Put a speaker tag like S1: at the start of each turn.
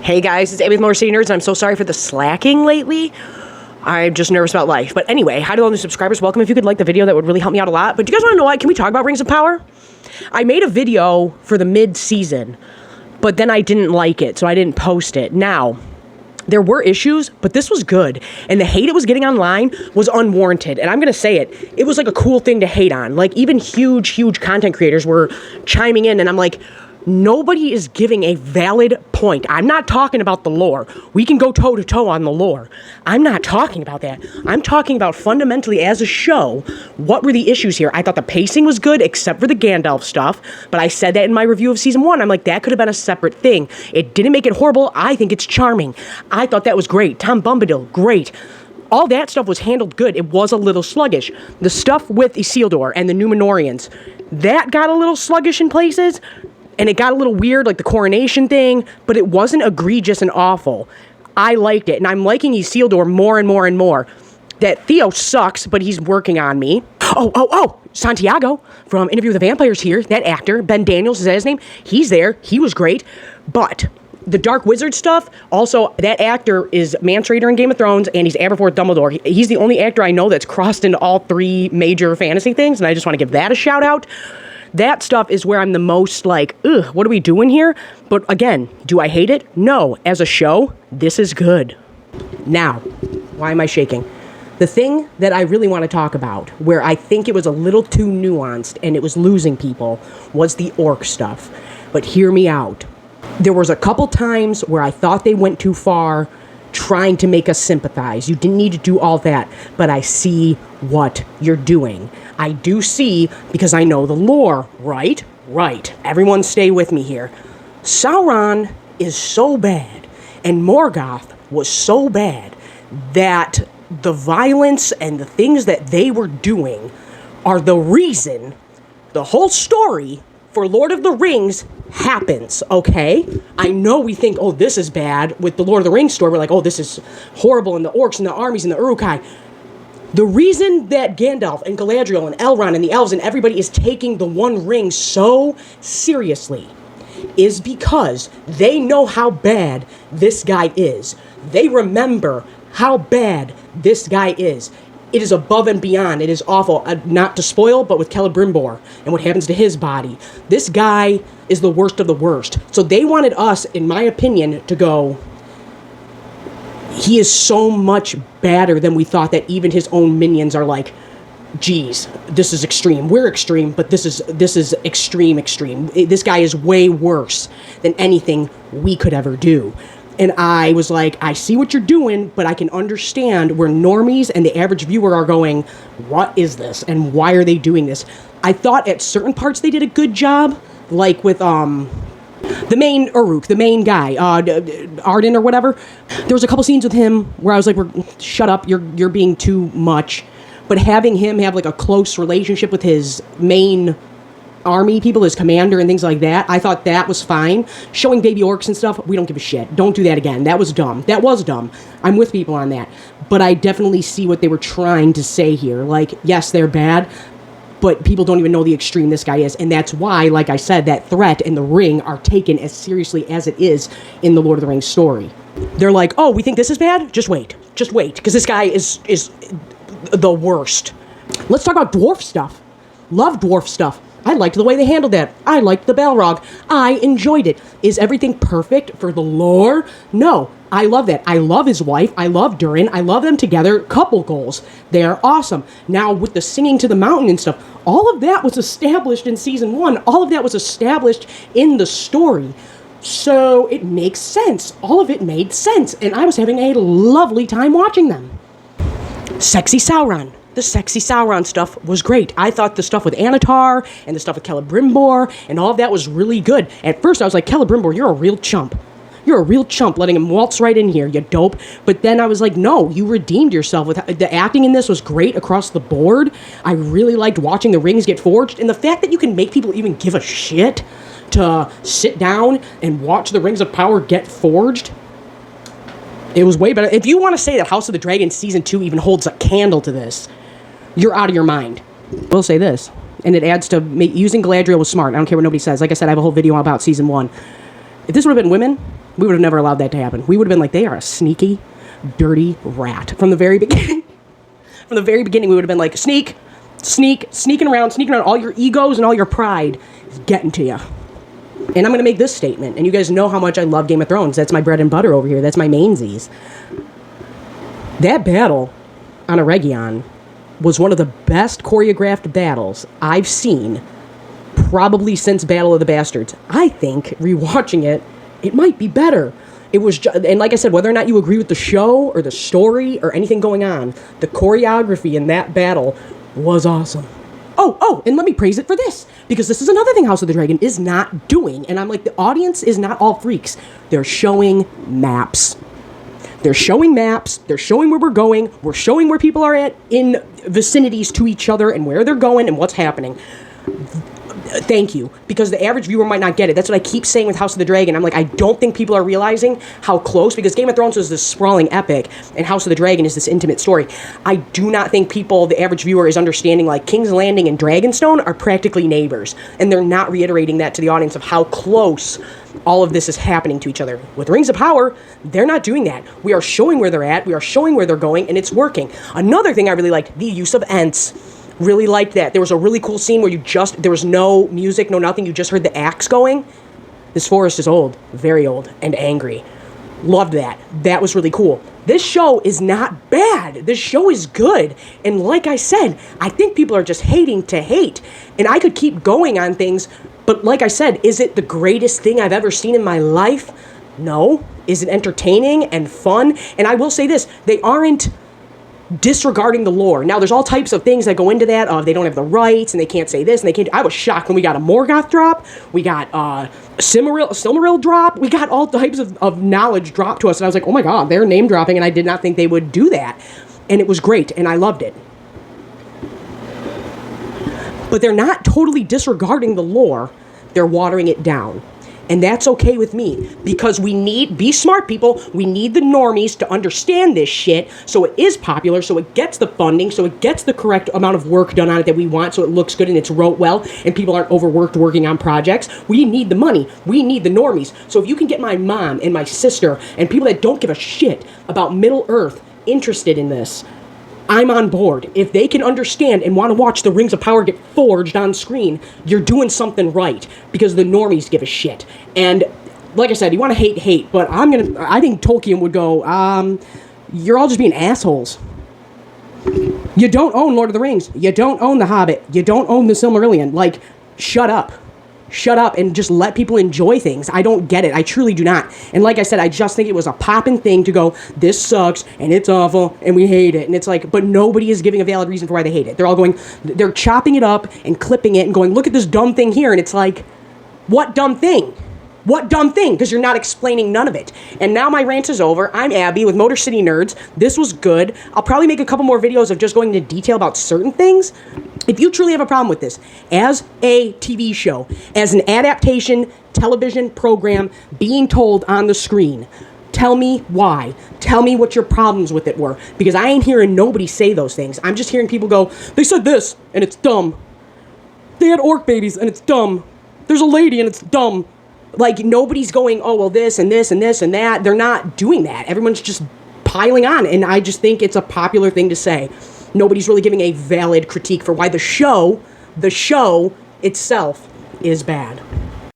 S1: Hey guys, it's Abby with MotorCityNerds, and I'm so sorry for the slacking lately. I'm just nervous about life. But anyway, hi to all new subscribers. Welcome. If you could like the video, that would really help me out a lot. But do you guys want to know what? Can we talk about Rings of Power? I made a video for the mid-season, but then I didn't like it, so I didn't post it. Now, there were issues, but this was good. And the hate it was getting online was unwarranted. And I'm going to say it. It was like a cool thing to hate on. Like, even huge content creators were chiming in, and I'm like, nobody is giving a valid point. I'm not talking about the lore. We can go toe-to-toe on the lore. I'm not talking about that. I'm talking about fundamentally as a show, what were the issues here? I thought the pacing was good, except for the Gandalf stuff, but I said that in my review of Season 1. I'm like, that could have been a separate thing. It didn't make it horrible. I think it's charming. I thought that was great. Tom Bombadil, great. All that stuff was handled good. It was a little sluggish. The stuff with Isildur and the Númenóreans, that got a little sluggish in places. And it got a little weird, like the coronation thing, but it wasn't egregious and awful. I liked it, and I'm liking Isildur more and more and more. That Theo sucks, but he's working on me. Oh, Santiago from Interview with the Vampires here, that actor, Ben Daniels, is that his name? He's there. He was great. But the Dark Wizard stuff, also, that actor is Mance Rayder in Game of Thrones, and he's Aberforth Dumbledore. He's the only actor I know that's crossed into all three major fantasy things, and I just want to give that a shout out. That stuff is where I'm the most like, ugh, what are we doing here? But again, do I hate it? No. As a show, this is good. Now, why am I shaking? The thing that I really want to talk about, where I think it was a little too nuanced and it was losing people, was the orc stuff. But hear me out. There was a couple times where I thought they went too far, trying to make us sympathize. You didn't need to do all that, but I see what you're doing. I do see, because I know the lore, right? Right. Everyone stay with me here. Sauron is so bad, and Morgoth was so bad, that the violence and the things that they were doing are the reason the whole story for Lord of the Rings happens, okay? I know we think, oh, this is bad. With the Lord of the Rings story, we're like, oh, this is horrible, and the orcs and the armies and the Uruk-hai. The reason that Gandalf and Galadriel and Elrond and the elves and everybody is taking the One Ring so seriously is because they know how bad this guy is. They remember how bad this guy is. It is above and beyond. It is awful. Not to spoil, but with Celebrimbor and what happens to his body. This guy is the worst of the worst. So they wanted us, in my opinion, to go, he is so much badder than we thought, that even his own minions are like, geez, this is extreme. We're extreme, but this is extreme. This guy is way worse than anything we could ever do. And I was like, I see what you're doing, but I can understand where normies and the average viewer are going, what is this? And why are they doing this? I thought at certain parts they did a good job, like with the main Uruk, the main guy, Arden or whatever. There was a couple scenes with him where I was like, shut up, you're being too much. But having him have like a close relationship with his main army people, his commander and things like that, I thought that was fine. Showing baby orcs and stuff, we don't give a shit. Don't do that again. That was dumb. I'm with people on that. But I definitely see what they were trying to say here. Like, yes, they're bad, but people don't even know the extreme this guy is. And that's why, like I said, that threat and the ring are taken as seriously as it is in the Lord of the Rings story. They're like, oh, we think this is bad? Just wait, because this guy is the worst. Let's talk about dwarf stuff. Love dwarf stuff. I liked the way they handled that. I liked the Balrog. I enjoyed it. Is everything perfect for the lore? No. I love that. I love his wife. I love Durin. I love them together. Couple goals. They're awesome. Now, with the singing to the mountain and stuff, all of that was established in Season 1. All of that was established in the story. So it makes sense. All of it made sense. And I was having a lovely time watching them. Sexy Sauron. The sexy Sauron stuff was great. I thought the stuff with Anatar and the stuff with Celebrimbor and all of that was really good. At first I was like, Celebrimbor, you're a real chump. You're a real chump letting him waltz right in here, you dope. But then I was like, no, you redeemed yourself. The acting in this was great across the board. I really liked watching the rings get forged. And the fact that you can make people even give a shit to sit down and watch the Rings of Power get forged, it was way better. If you want to say that House of the Dragon Season 2 even holds a candle to this, you're out of your mind. We'll say this, and it adds to using Galadriel was smart. I don't care what nobody says. Like I said, I have a whole video about Season 1. If this would have been women, We would have never allowed that to happen. We would have been like, they are a sneaky, dirty rat. From the very beginning. From the very beginning, we would have been like, sneaking around. All your egos and all your pride is getting to you. And I'm going to make this statement. And you guys know how much I love Game of Thrones. That's my bread and butter over here. That's my mainsies. That battle on Eregion was one of the best choreographed battles I've seen probably since Battle of the Bastards. I think, rewatching it, it might be better. It was, and like I said, whether or not you agree with the show or the story or anything going on, the choreography in that battle was awesome. Oh, and let me praise it for this, because this is another thing House of the Dragon is not doing, and I'm like, the audience is not all freaks. They're showing maps. They're showing maps, they're showing where we're going, we're showing where people are at in vicinities to each other and where they're going and what's happening. Thank you, because the average viewer might not get it. That's what I keep saying with House of the Dragon. I'm like, I don't think people are realizing how close, because Game of Thrones is this sprawling epic, and House of the Dragon is this intimate story. I do not think people, the average viewer, is understanding, like, King's Landing and Dragonstone are practically neighbors, and they're not reiterating that to the audience of how close all of this is happening to each other. With Rings of Power, they're not doing that. We are showing where they're at, we are showing where they're going, and it's working. Another thing I really liked, the use of Ents. Really liked that. There was a really cool scene where there was no music, no nothing, you just heard the axe going. This forest is old, very old, and angry. Loved that. That was really cool. This show is not bad. This show is good. And like I said, I think people are just hating to hate. And I could keep going on things, but like I said, is it the greatest thing I've ever seen in my life? No. Is it entertaining and fun? And I will say this, they aren't disregarding the lore. Now, there's all types of things that go into that. They don't have the rights, and they can't say this, and they can't. I was shocked when we got a Morgoth drop. We got a Silmaril drop. We got all types of knowledge dropped to us, and I was like, oh my god, they're name dropping, and I did not think they would do that. And it was great, and I loved it. But they're not totally disregarding the lore. They're watering it down. And that's okay with me, because be smart people, we need the normies to understand this shit, so it is popular, so it gets the funding, so it gets the correct amount of work done on it that we want, so it looks good and it's wrote well, and people aren't overworked working on projects. We need the money. We need the normies. So if you can get my mom and my sister and people that don't give a shit about Middle Earth interested in this, I'm on board. If they can understand and want to watch the Rings of Power get forged on screen, you're doing something right, because the normies give a shit. And like I said, you want to hate, but I think Tolkien would go, you're all just being assholes. You don't own Lord of the Rings. You don't own The Hobbit. You don't own The Silmarillion. Like, shut up. Shut up and just let people enjoy things. I don't get it. I truly do not. And like I said, I just think it was a poppin' thing to go, this sucks, and it's awful, and we hate it. And it's like, but nobody is giving a valid reason for why they hate it. They're all going, they're chopping it up and clipping it and going, look at this dumb thing here. And it's like, what dumb thing? What dumb thing? Because you're not explaining none of it. And now my rant is over. I'm Abby with MotorCityNerds. This was good. I'll probably make a couple more videos of just going into detail about certain things. If you truly have a problem with this, as a TV show, as an adaptation television program being told on the screen, tell me why. Tell me what your problems with it were. Because I ain't hearing nobody say those things. I'm just hearing people go, they said this, and it's dumb. They had orc babies, and it's dumb. There's a lady, and it's dumb. Like, nobody's going, oh, well, this and this and this and that. They're not doing that. Everyone's just piling on, and I just think it's a popular thing to say. Nobody's really giving a valid critique for why the show itself is bad.